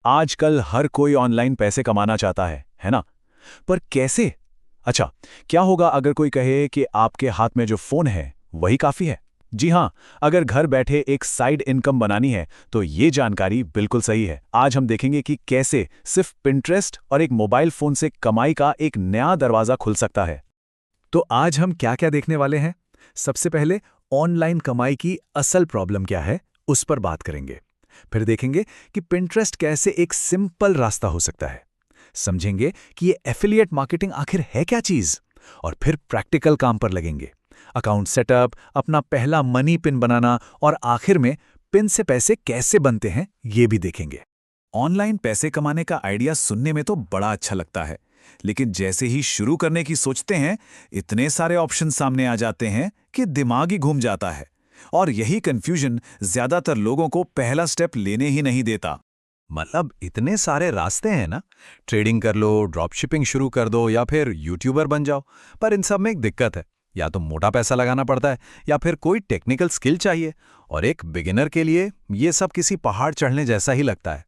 आजकल हर कोई ऑनलाइन पैसे कमाना चाहता है ना? पर कैसे? अच्छा, क्या होगा अगर कोई कहे कि आपके हाथ में जो फोन है, वही काफी है? जी हाँ, अगर घर बैठे एक साइड इनकम बनानी है, तो ये जानकारी बिल्कुल सही है। आज हम देखेंगे कि कैसे सिर्फ पिंटरेस्ट और एक मोबाइल फोन से कमाई का एक नया दरवाजा खुल सकता है। तो आज हम क्या-क्या देखने वाले हैं? सबसे पहले ऑनलाइन कमाई की असल प्रॉब्लम क्या है, उस पर बात करेंगे। फिर देखेंगे कि पिंटरेस्ट कैसे एक सिंपल रास्ता हो सकता है। समझेंगे कि ये एफिलिएट मार्केटिंग आखिर है क्या चीज, और फिर प्रैक्टिकल काम पर लगेंगे। अकाउंट सेटअप, अपना पहला मनी पिन बनाना और आखिर में पिन से पैसे कैसे बनते हैं, ये भी देखेंगे। ऑनलाइन पैसे कमाने का आइडिया सुनने में तो बड़ा अच्छा लगता है, लेकिन जैसे ही शुरू करने की सोचते हैं, इतने सारे ऑप्शन सामने आ जाते हैं कि दिमाग ही घूम जाता है। और यही कंफ्यूजन ज्यादातर लोगों को पहला स्टेप लेने ही नहीं देता। मतलब इतने सारे रास्ते हैं ना। ट्रेडिंग कर लो, ड्रॉप शिपिंग शुरू कर दो या फिर यूट्यूबर बन जाओ। पर इन सब में एक दिक्कत है, या तो मोटा पैसा लगाना पड़ता है या फिर कोई टेक्निकल स्किल चाहिए, और एक बिगिनर के लिए ये सब किसी पहाड़ चढ़ने जैसा ही लगता है।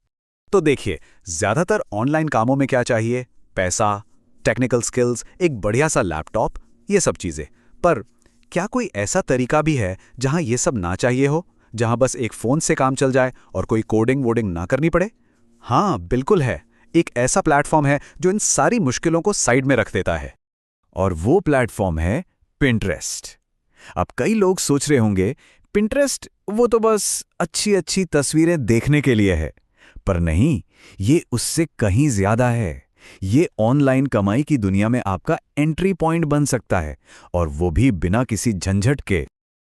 तो देखिए, ज्यादातर ऑनलाइन कामों में क्या चाहिए? पैसा, टेक्निकल स्किल्स, एक बढ़िया सा लैपटॉप, ये सब चीजें। पर क्या कोई ऐसा तरीका भी है जहां ये सब ना चाहिए हो, जहां बस एक फोन से काम चल जाए और कोई कोडिंग वोडिंग ना करनी पड़े? हाँ, बिल्कुल है। एक ऐसा प्लेटफॉर्म है जो इन सारी मुश्किलों को साइड में रख देता है, और वो प्लेटफॉर्म है पिंटरेस्ट। अब कई लोग सोच रहे होंगे, पिंटरेस्ट वो तो बस अच्छी अच्छी तस्वीरें देखने के लिए है। पर नहीं, ये उससे कहीं ज्यादा है। ये ऑनलाइन कमाई की दुनिया में आपका एंट्री पॉइंट बन सकता है, और वो भी बिना किसी झंझट के।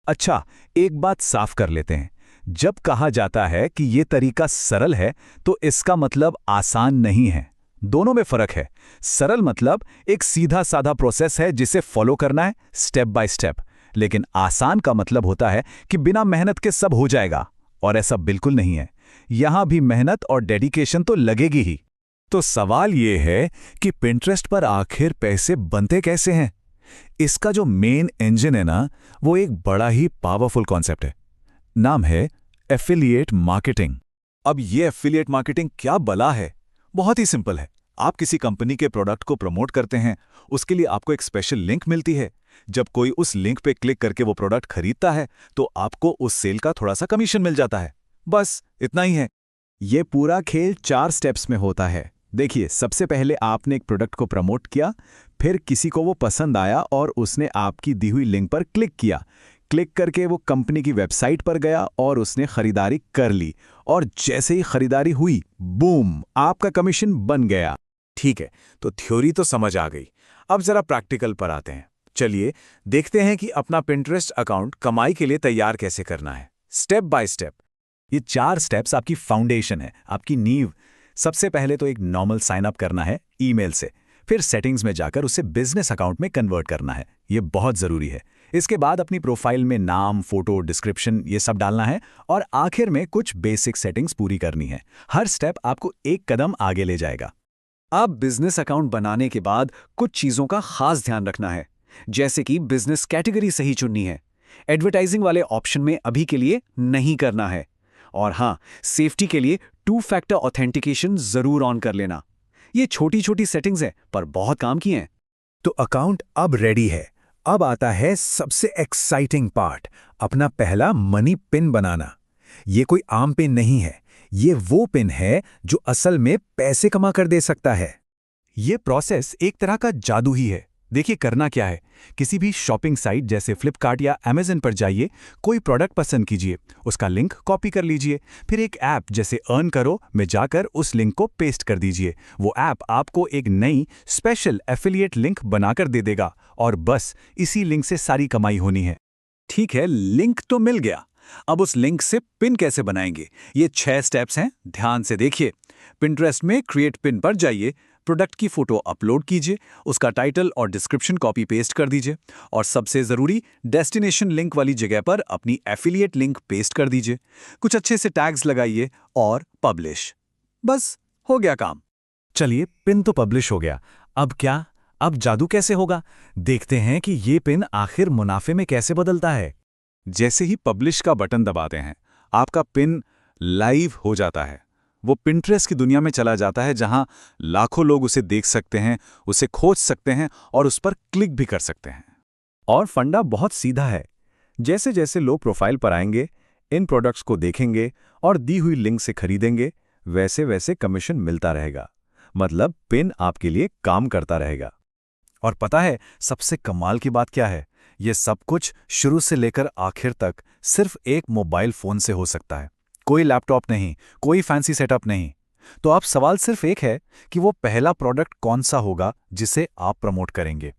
अच्छा, एक बात साफ कर लेते हैं। जब कहा जाता है कि ये तरीका सरल है, तो इसका मतलब आसान नहीं है। दोनों में फर्क है। सरल मतलब एक सीधा साधा प्रोसेस है जिसे फॉलो करना है स्टेप बाय स्टेप। लेकिन आसान का मतलब होता है कि बिना मेहनत के सब हो जाएगा, और ऐसा बिल्कुल नहीं है। यहां भी मेहनत और डेडिकेशन तो लगेगी ही। तो सवाल ये है कि पिंटरेस्ट पर आखिर पैसे बनते कैसे हैं? इसका जो मेन इंजन है ना, वो एक बड़ा ही पावरफुल कॉन्सेप्ट है। नाम है एफिलिएट मार्केटिंग। अब ये एफिलिएट मार्केटिंग क्या बला है? बहुत ही सिंपल है। आप किसी कंपनी के प्रोडक्ट को प्रमोट करते हैं, उसके लिए आपको एक स्पेशल लिंक मिलती है। जब कोई उस लिंक पे क्लिक करके वो प्रोडक्ट खरीदता है, तो आपको उस सेल का थोड़ा सा कमीशन मिल जाता है। बस इतना ही है। ये पूरा खेल 4 स्टेप्स में होता है। देखिए, सबसे पहले आपने एक प्रोडक्ट को प्रमोट किया, फिर किसी को वो पसंद आया और उसने आपकी दी हुई लिंक पर क्लिक किया। क्लिक करके वो कंपनी की वेबसाइट पर गया और उसने खरीदारी कर ली, और जैसे ही खरीदारी हुई, बूम, आपका कमीशन बन गया। ठीक है, तो थ्योरी तो समझ आ गई। अब जरा प्रैक्टिकल पर आते हैं। चलिए देखते हैं कि अपना पिंटरेस्ट अकाउंट कमाई के लिए तैयार कैसे करना है, स्टेप बाय स्टेप। ये 4 स्टेप्स आपकी फाउंडेशन है, आपकी नींव। सबसे पहले तो एक नॉर्मल साइन अप करना है ईमेल से। फिर सेटिंग्स में जाकर उसे बिजनेस अकाउंट में कन्वर्ट करना है। ये बहुत जरूरी है। इसके बाद अपनी प्रोफाइल में नाम, फोटो, डिस्क्रिप्शन ये सब डालना है, और आखिर में कुछ बेसिक सेटिंग्स पूरी करनी है। हर स्टेप आपको एक कदम आगे ले जाएगा। अब बिजनेस अकाउंट बनाने के बाद कुछ चीजों का खास ध्यान रखना है, जैसे कि बिजनेस कैटेगरी सही चुननी है। एडवर्टाइजिंग वाले ऑप्शन में अभी के लिए नहीं करना है। और हाँ, सेफ्टी के लिए 2 फैक्टर ऑथेंटिकेशन जरूर ऑन कर लेना। ये छोटी छोटी सेटिंग्स हैं, पर बहुत काम की हैं। तो अकाउंट अब रेडी है। अब आता है सबसे एक्साइटिंग पार्ट, अपना पहला मनी पिन बनाना। ये कोई आम पिन नहीं है, ये वो पिन है जो असल में पैसे कमा कर दे सकता है। ये प्रोसेस एक तरह का जादू ही है। देखिए, करना क्या है। किसी भी शॉपिंग साइट जैसे फ्लिपकार्ट या अमेज़न पर जाइए, कोई प्रोडक्ट पसंद कीजिए, उसका लिंक कॉपी कर लीजिए, फिर एक ऐप जैसे अर्न करो में जाकर उस लिंक को पेस्ट कर दीजिए। वो ऐप आपको एक नई स्पेशल एफिलिएट लिंक बनाकर दे देगा, और बस इसी लिंक से सारी कमाई होनी है। ठीक है, लिंक तो मिल गया। अब उस लिंक से पिन कैसे बनाएंगे? ये 6 स्टेप्स हैं, ध्यान से देखिए। पिंटरेस्ट में क्रिएट पिन पर जाइए, प्रोडक्ट की फोटो अपलोड कीजिए, उसका टाइटल और डिस्क्रिप्शन कॉपी पेस्ट कर दीजिए, और सबसे जरूरी डेस्टिनेशन लिंक वाली जगह पर अपनी एफिलिएट लिंक पेस्ट कर दीजिए। कुछ अच्छे से टैग्स लगाइए और पब्लिश। बस हो गया काम। चलिए, पिन तो पब्लिश हो गया। अब क्या? अब जादू कैसे होगा? देखते हैं कि ये पिन आखिर मुनाफे में कैसे बदलता है। जैसे ही पब्लिश का बटन दबाते हैं, आपका पिन लाइव हो जाता है। वो पिंटरेस्ट की दुनिया में चला जाता है जहां लाखों लोग उसे देख सकते हैं, उसे खोज सकते हैं और उस पर क्लिक भी कर सकते हैं। और फंडा बहुत सीधा है। जैसे जैसे लोग प्रोफाइल पर आएंगे, इन प्रोडक्ट्स को देखेंगे और दी हुई लिंक से खरीदेंगे, वैसे वैसे कमीशन मिलता रहेगा। मतलब पिन आपके लिए काम करता रहेगा। और पता है सबसे कमाल की बात क्या है? ये सब कुछ शुरू से लेकर आखिर तक सिर्फ एक मोबाइल फोन से हो सकता है। कोई लैपटॉप नहीं, कोई फैंसी सेटअप नहीं। तो अब सवाल सिर्फ एक है कि वो पहला प्रोडक्ट कौन सा होगा जिसे आप प्रमोट करेंगे।